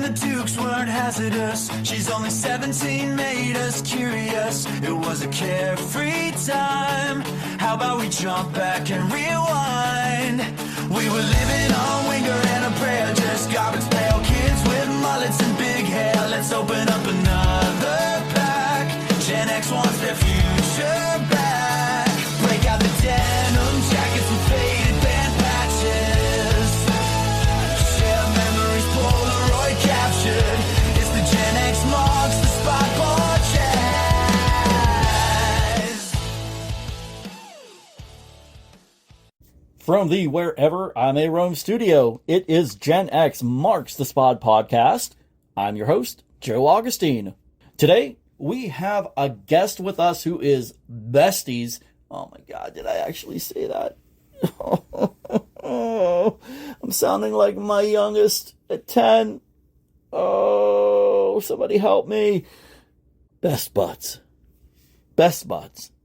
the Dukes weren't hazardous. She's only 17, made us curious. It was a carefree time. How about we jump back and rewind? We were living on Winger and a prayer, just garbage pail kids with mullets and big hair. Let's open up another pack. Gen X wants their future back. Break out the denim jackets and faded band patches. Share memories, Polaroid captured. It's the Gen X marks, the spot podcast. From the Wherever I May Roam studio, it is Gen X Marks the Spot podcast. I'm your host, Joe Augustine. Today, we have a guest with us who is besties. Oh my God, did I actually say that? Oh, I'm sounding like my youngest at 10. Oh, somebody help me. Best Buds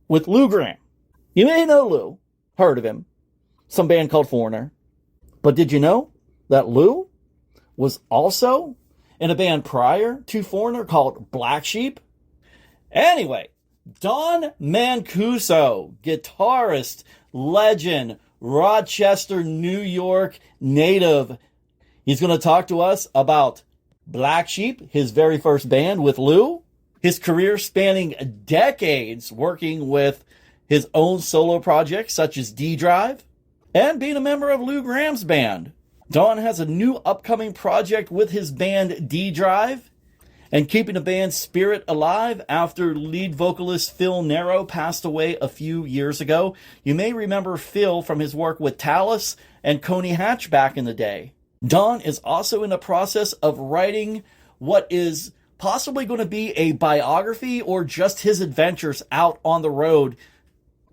with Lou Gramm. You may know Lou, heard of him. Some band called Foreigner. But did you know that Lou was also in a band prior to Foreigner called Black Sheep? Anyway, Don Mancuso, guitarist, legend, Rochester, New York native. He's going to talk to us about Black Sheep, his very first band with Lou, his career spanning decades working with his own solo projects such as D-Drive, and being a member of Lou Gramm's band. Don has a new upcoming project with his band D-Drive, and keeping the band's spirit alive after lead vocalist Phil Nero passed away a few years ago. You may remember Phil from his work with Talus and Coney Hatch back in the day. Don is also in the process of writing what is possibly going to be a biography or just his adventures out on the road.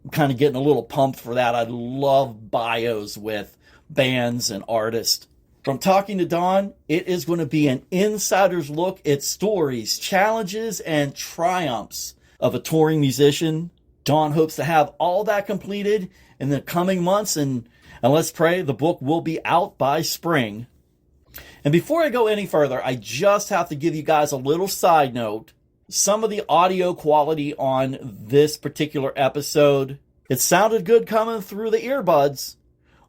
I'm kind of getting a little pumped for that. I love bios with bands and artists. From talking to Don, it is going to be an insider's look at stories, challenges, and triumphs of a touring musician. Don hopes to have all that completed in the coming months, and let's pray the book will be out by spring. And before I go any further, I just have to give you guys a little side note. Some of the audio quality on this particular episode, it sounded good coming through the earbuds,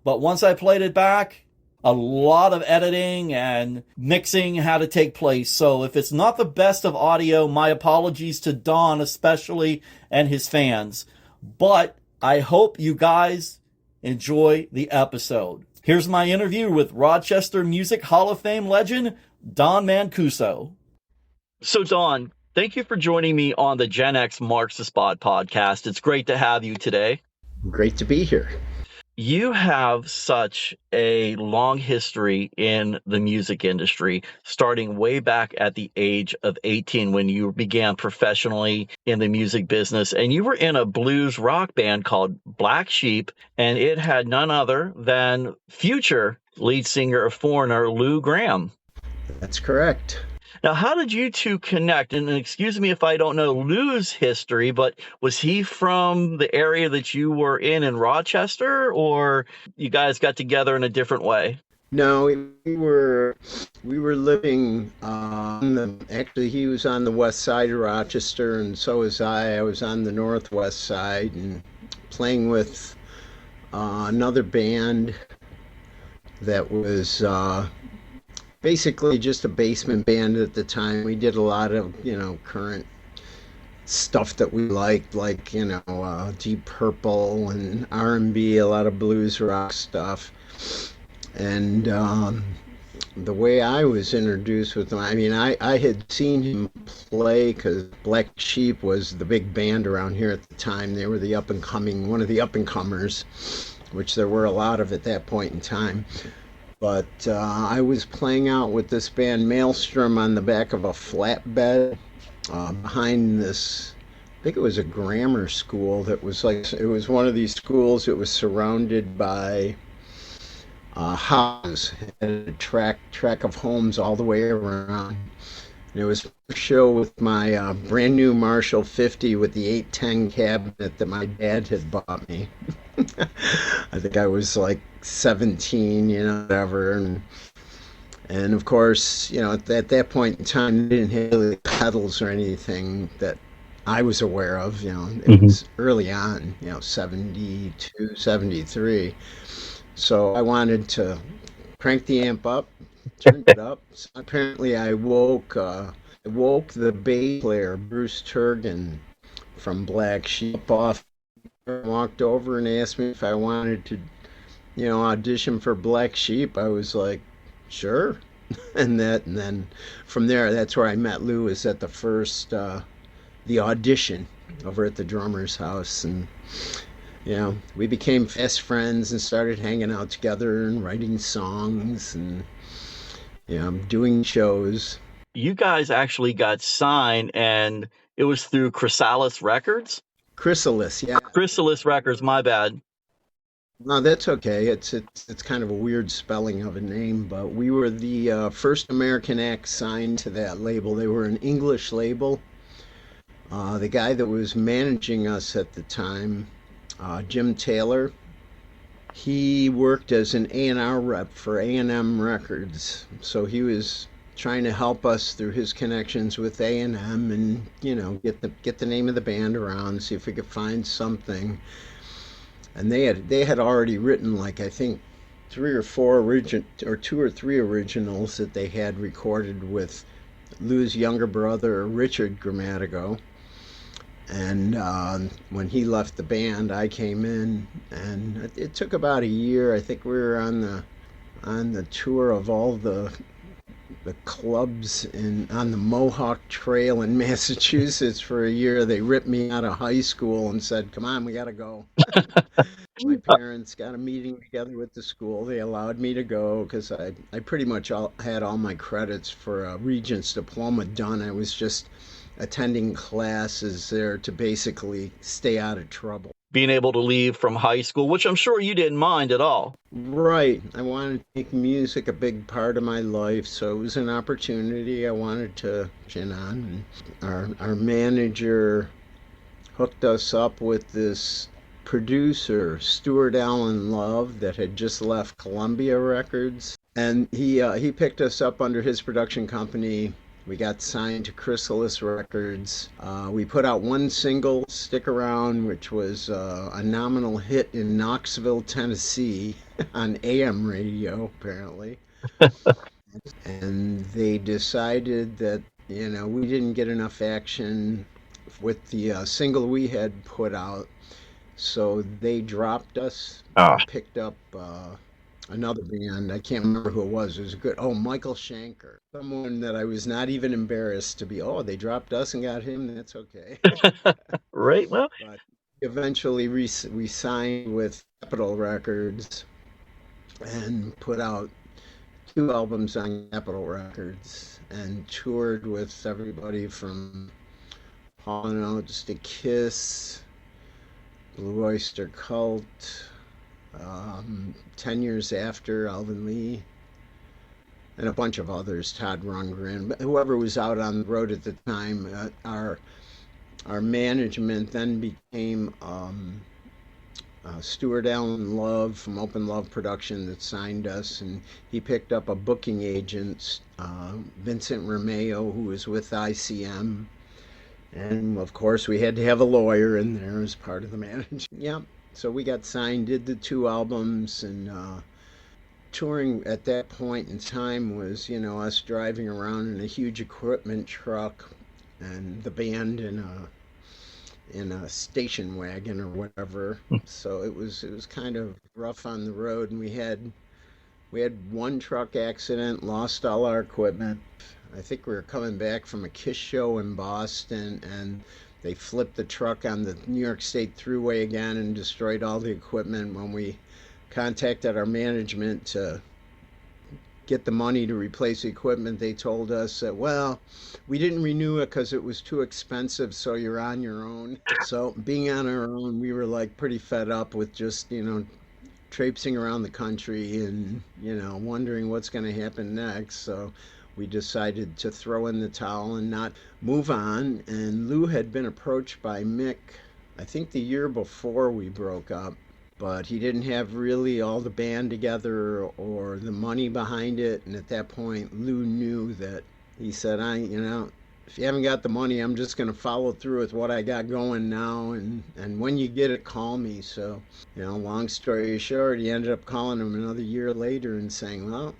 but once I played it back, a lot of editing and mixing had to take place. So if it's not the best of audio, my apologies to Don especially and his fans. But I hope you guys enjoy the episode. Here's my interview with Rochester Music Hall of Fame legend, Don Mancuso. So Don, thank you for joining me on the Gen X Marks the Spot podcast. It's great to have you today. Great to be here. You have such a long history in the music industry, starting way back at the age of 18 when you began professionally in the music business. And you were in a blues rock band called Black Sheep, and it had none other than future lead singer of Foreigner, Lou Gramm. That's correct. Now, how did you two connect? And excuse me if I don't know Lou's history, but was he from the area that you were in Rochester, or you guys got together in a different way? No, we were living actually he was on the west side of Rochester, and so was I. I was on the northwest side and playing with another band that was basically just a basement band at the time. We did a lot of, current stuff that we liked, like, Deep Purple and R&B, a lot of blues rock stuff. And the way I was introduced with him, I had seen him play because Black Sheep was the big band around here at the time. They were one of the up-and-comers, which there were a lot of at that point in time. But I was playing out with this band Maelstrom on the back of a flatbed behind this, I think it was a grammar school that was it was one of these schools that was surrounded by houses, and a track of homes all the way around. And it was a show with my brand new Marshall 50 with the 810 cabinet that my dad had bought me. I think I was like 17, whatever. And of course, at that point in time, they didn't have really pedals or anything that I was aware of. It Hmm. was early on, 72, 73. So I wanted to crank the amp up, turned it up. So apparently, I woke the bass player, Bruce Turgan, from Black Sheep off, walked over and asked me if I wanted to, audition for Black Sheep. I was like, sure. And then from there, that's where I met Lou. Was at the audition over at the drummer's house, and we became fast friends and started hanging out together and writing songs and doing shows. You guys actually got signed, and it was through Chrysalis Records? Chrysalis, yeah. Chrysalis Records, my bad. No, that's okay. It's kind of a weird spelling of a name, but we were the first American act signed to that label. They were an English label. The guy that was managing us at the time, Jim Taylor, he worked as an A&R rep for A&M Records. So he was trying to help us through his connections with A&M and, get the name of the band around, see if we could find something. And they had already written, like, I think three or four or two or three originals that they had recorded with Lou's younger brother Richard Grammatigo. And when he left the band, I came in, and it took about a year. I think we were on the tour of all the clubs on the Mohawk Trail in Massachusetts for a year. They ripped me out of high school and said, "Come on, we got to go." My parents got a meeting together with the school. They allowed me to go because I pretty much had all my credits for a Regents diploma done. I was just attending classes there to basically stay out of trouble. Being able to leave from high school, which I'm sure you didn't mind at all. Right. I wanted to make music a big part of my life, so it was an opportunity I wanted to in on. Our manager hooked us up with this producer, Stuart Allen Love, that had just left Columbia Records, and he picked us up under his production company. We got signed to Chrysalis Records. We put out one single, "Stick Around," which was a nominal hit in Knoxville, Tennessee, on AM radio, apparently. And they decided that, we didn't get enough action with the single we had put out. So they dropped us Ah. and picked up another band. I can't remember who it was. It was good. Oh, Michael Schenker. Someone that I was not even embarrassed to be, oh, they dropped us and got him. That's okay. Right. Well, But eventually we signed with Capitol Records and put out two albums on Capitol Records and toured with everybody from Hall and Oates to Kiss, Blue Oyster Cult, 10 years after Alvin Lee, and a bunch of others, Todd Rundgren, but whoever was out on the road at the time. Our management then became Stuart Allen Love from Open Love Production that signed us, and he picked up a booking agent, Vincent Romeo, who was with ICM. And of course, we had to have a lawyer in there as part of the management. Yeah, so we got signed, did the two albums, and touring at that point in time was, us driving around in a huge equipment truck and the band in a station wagon or whatever. So it was kind of rough on the road, and we had one truck accident, lost all our equipment. I think we were coming back from a Kiss show in Boston, and they flipped the truck on the New York State Thruway again and destroyed all the equipment. When we contacted our management to get the money to replace the equipment, they told us that, well, we didn't renew it because it was too expensive, so you're on your own. So being on our own, we were like pretty fed up with just, traipsing around the country and, wondering what's going to happen next. So we decided to throw in the towel and not move on. And Lou had been approached by Mick, I think the year before we broke up, but he didn't have really all the band together or the money behind it. And at that point, Lou knew that. He said, if you haven't got the money, I'm just going to follow through with what I got going now. And when you get it, call me. So, long story short, he ended up calling him another year later and saying, well,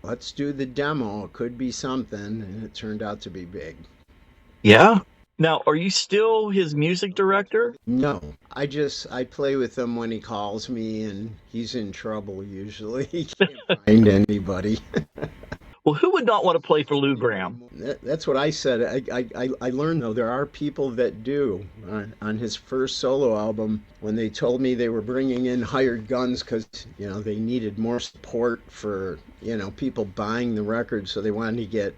let's do the demo. It could be something. And it turned out to be big. Yeah. Now, are you still his music director? No, I play with him when he calls me, and he's in trouble usually. He can't find anybody. Well, who would not want to play for Lou Gramm? That's what I said. I learned, though, there are people that do. On his first solo album, when they told me they were bringing in hired guns because, they needed more support for, people buying the record, so they wanted to get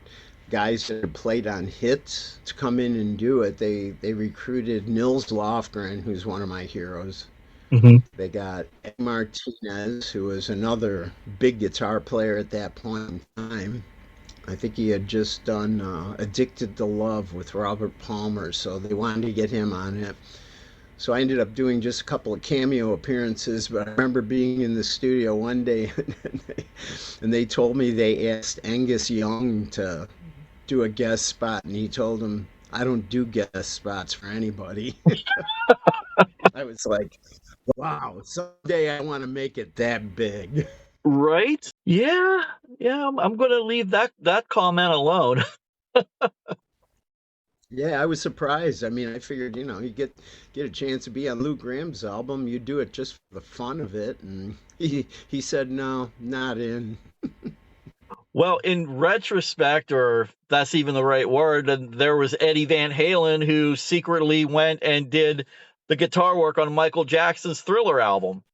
guys that had played on hits to come in and do it. They recruited Nils Lofgren, who's one of my heroes. Mm-hmm. They got Ed Martinez, who was another big guitar player at that point in time. I think he had just done Addicted to Love with Robert Palmer, so they wanted to get him on it. So I ended up doing just a couple of cameo appearances, but I remember being in the studio one day and they told me they asked Angus Young to do a guest spot, and he told them, I don't do guest spots for anybody. I was like, wow, someday I want to make it that big. Right? Yeah. I'm going to leave that comment alone. Yeah, I was surprised. I mean, I figured, you get a chance to be on Lou Gramm's album, you do it just for the fun of it, and he said no, not in. Well, in retrospect, or if that's even the right word, and there was Eddie Van Halen who secretly went and did the guitar work on Michael Jackson's Thriller album.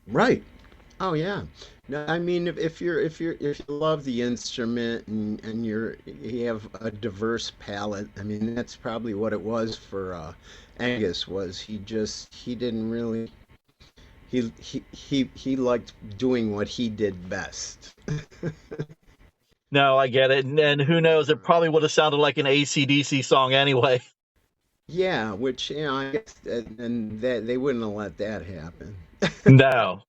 Right. Oh yeah. No, I mean, if you love the instrument and you have a diverse palette, I mean that's probably what it was for Angus. Was he didn't really he liked doing what he did best. No, I get it. And who knows? It probably would have sounded like an AC/DC song anyway. Yeah, which I guess and that they wouldn't have let that happen. No,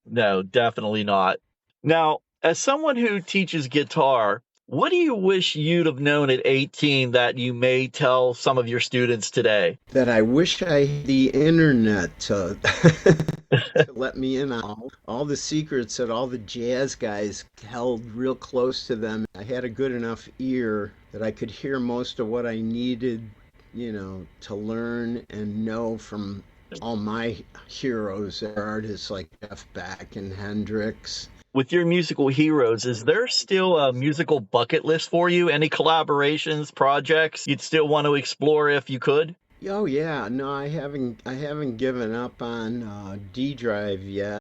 definitely not. Now, as someone who teaches guitar, what do you wish you'd have known at 18 that you may tell some of your students today? That I wish I had the internet to, to let me in on all the secrets that all the jazz guys held real close to them. I had a good enough ear that I could hear most of what I needed, to learn and know from all my heroes, artists like Jeff Beck and Hendrix. With your musical heroes, is there still a musical bucket list for you? Any collaborations, projects you'd still want to explore if you could? Oh yeah, no, I haven't given up on D Drive yet.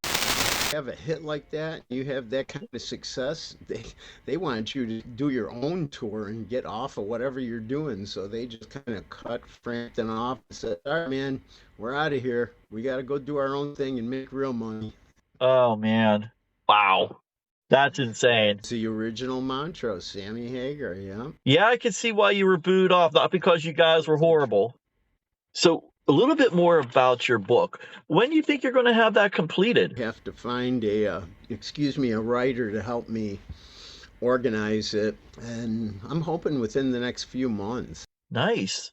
Have a hit like that, you have that kind of success, they want you to do your own tour and get off of whatever you're doing. So they just kind of cut Frampton off and said, all right, man, we're out of here. We got to go do our own thing and make real money. Oh, man. Wow. That's insane. It's the original Montrose, Sammy Hagar, yeah. Yeah, I can see why you were booed off, not because you guys were horrible. So, a little bit more about your book. When do you think you're going to have that completed? I have to find a writer to help me organize it, and I'm hoping within the next few months. Nice.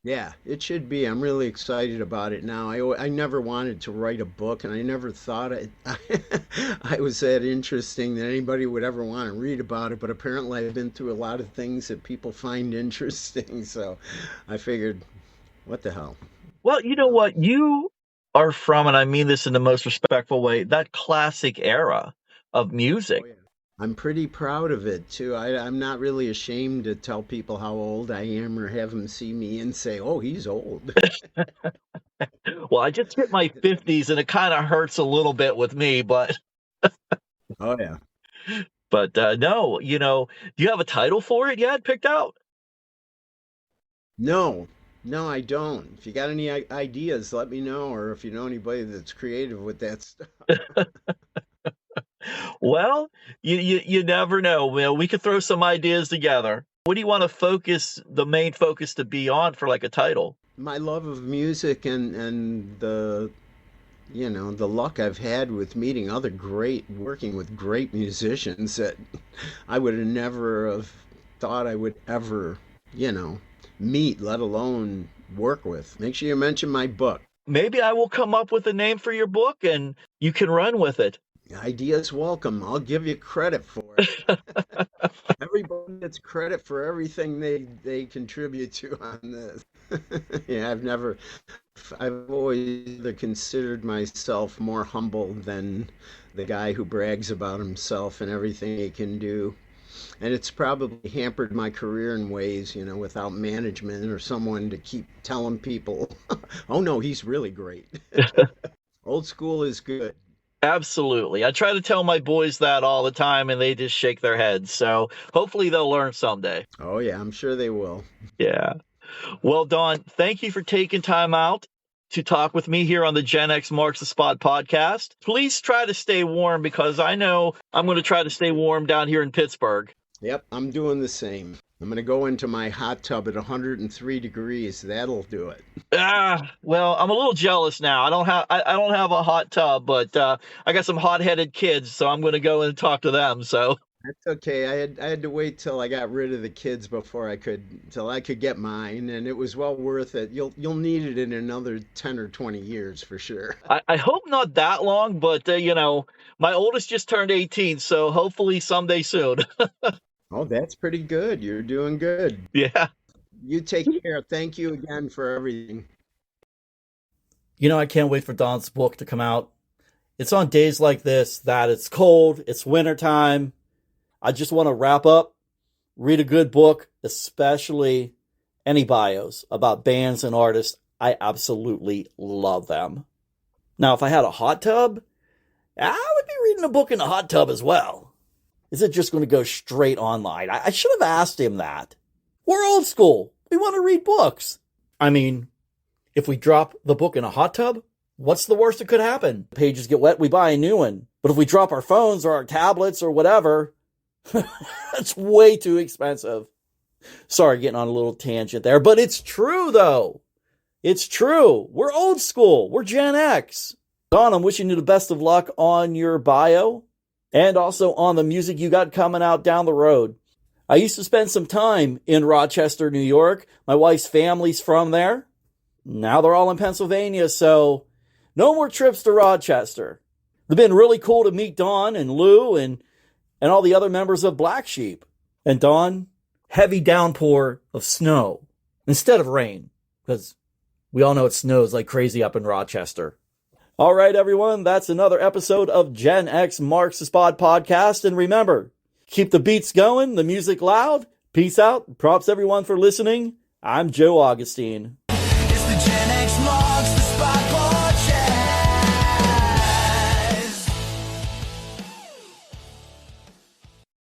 Yeah, it should be. I'm really excited about it now. I never wanted to write a book, and I never thought I was that interesting that anybody would ever want to read about it. But apparently, I've been through a lot of things that people find interesting. So I figured, what the hell? Well, you know what? You are from, and I mean this in the most respectful way, that classic era of music. Oh, yeah. I'm pretty proud of it too. I'm not really ashamed to tell people how old I am or have them see me and say, "Oh, he's old." Well, I just hit my 50s, and it kind of hurts a little bit with me, but Oh yeah. no, do you have a title for it yet picked out? No, no, I don't. If you got any ideas, let me know, or if you know anybody that's creative with that stuff. Well, you never know. Well, we could throw some ideas together. What do you want the main focus to be on for like a title? My love of music and the luck I've had with meeting working with great musicians that I would have never have thought I would ever, you know, meet, let alone work with. Make sure you mention my book. Maybe I will come up with a name for your book and you can run with it. Ideas welcome. I'll give you credit for it. Everybody gets credit for everything they contribute to on this. Yeah, I've always either considered myself more humble than the guy who brags about himself and everything he can do. And it's probably hampered my career in ways, without management or someone to keep telling people, oh no, he's really great. Old school is good. Absolutely. I try to tell my boys that all the time and they just shake their heads. So hopefully they'll learn someday. Oh yeah, I'm sure they will. Yeah. Well, Don, thank you for taking time out to talk with me here on the Gen X Marks the Spot podcast. Please try to stay warm because I know I'm going to try to stay warm down here in Pittsburgh. Yep, I'm doing the same. I'm going to go into my hot tub at 103 degrees. That'll do it. Well, I'm a little jealous now. I don't have a hot tub, but I got some hot-headed kids, so I'm going to go and talk to them. So That's okay. I had to wait till I got rid of the kids till I could get mine, and it was well worth it. You'll need it in another 10 or 20 years for sure. I hope not that long, but my oldest just turned 18, so hopefully someday soon. Oh, that's pretty good. You're doing good. Yeah. You take care. Thank you again for everything. I can't wait for Don's book to come out. It's on days like this that it's cold, it's wintertime. I just want to wrap up, read a good book, especially any bios about bands and artists. I absolutely love them. Now, if I had a hot tub, I would be reading a book in a hot tub as well. Is it just going to go straight online? I should have asked him that. We're old school. We want to read books. I mean, if we drop the book in a hot tub, what's the worst that could happen? The pages get wet, we buy a new one. But if we drop our phones or our tablets or whatever, that's way too expensive. Sorry, getting on a little tangent there, but it's true though. It's true. We're old school. We're Gen X. Don, I'm wishing you the best of luck on your bio and also on the music you got coming out down the road. I used to spend some time in Rochester, New York. My wife's family's from there. Now they're all in Pennsylvania, so no more trips to Rochester. It's been really cool to meet Don and Lou and all the other members of Black Sheep. And Don, heavy downpour of snow instead of rain, because we all know it snows like crazy up in Rochester. All right, everyone, that's another episode of Gen X Marks the Spot podcast. And remember, keep the beats going, the music loud. Peace out. Props everyone for listening. I'm Joe Augustine. It's the Gen X Marks